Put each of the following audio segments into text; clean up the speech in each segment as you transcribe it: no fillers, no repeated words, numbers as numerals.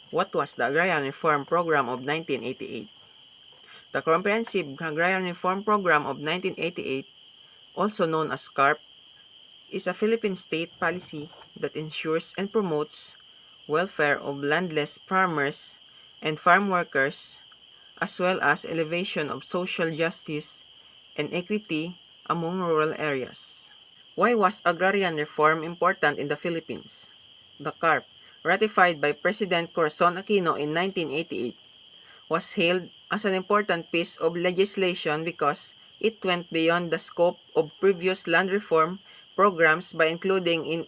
What was the Agrarian Reform Program of 1988? The Comprehensive Agrarian Reform Program of 1988, also known as CARP, is a Philippine state policy that ensures and promotes welfare of landless farmers and farm workers, as well as elevation of social justice and equity among rural areas. Why was agrarian reform important in the Philippines? The CARP, ratified by President Corazon Aquino in 1988, was hailed as an important piece of legislation because it went beyond the scope of previous land reform programs by including in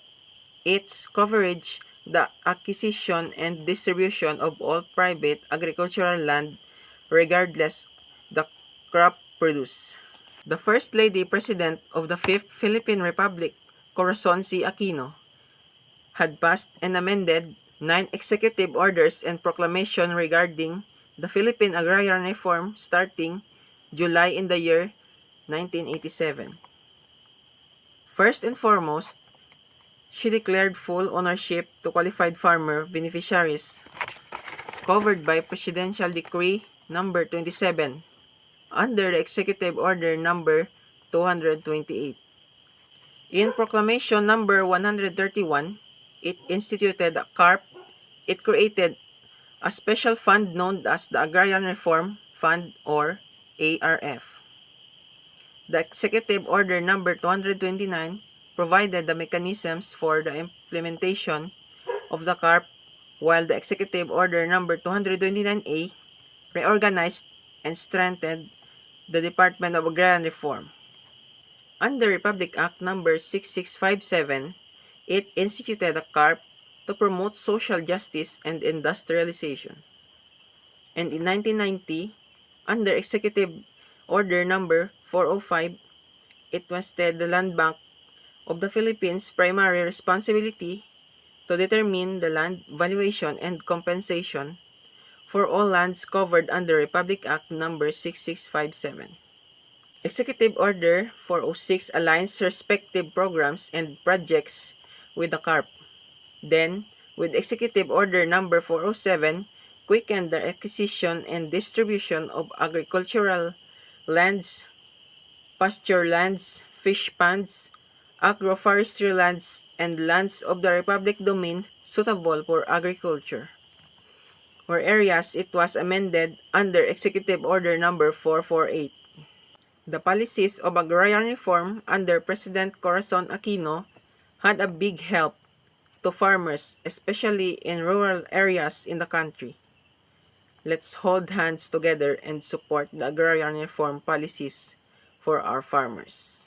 its coverage the acquisition and distribution of all private agricultural land regardless the crop produced. The First Lady President of the Fifth Philippine Republic, Corazon C. Aquino, had passed and amended 9 executive orders and proclamation regarding the Philippine Agrarian Reform starting July in the year 1987. First and foremost, she declared full ownership to qualified farmer beneficiaries covered by Presidential Decree number 27 under the Executive Order number 228. In Proclamation number 131, it instituted a CARP. It created a special fund known as the Agrarian Reform Fund or ARF. The Executive Order number 229 provided the mechanisms for the implementation of the CARP, while the Executive Order number 229A reorganized and strengthened the Department of Agrarian Reform. Under Republic Act number 6657, it instituted a CARP to promote social justice and industrialization. And in 1990, under Executive Order number 405, it vested the Land Bank of the Philippines' primary responsibility to determine the land valuation and compensation for all lands covered under Republic Act number 6657. Executive Order 406 aligns respective programs and projects with the CARP. Then, with Executive Order number 407, quickened the acquisition and distribution of agricultural lands, pasture lands, fish ponds, agroforestry lands, and lands of the Republic domain suitable for agriculture. For areas, it was amended under Executive Order number 448. The policies of agrarian reform under President Corazon Aquino had a big help to farmers, especially in rural areas in the country. Let's hold hands together and support the agrarian reform policies for our farmers.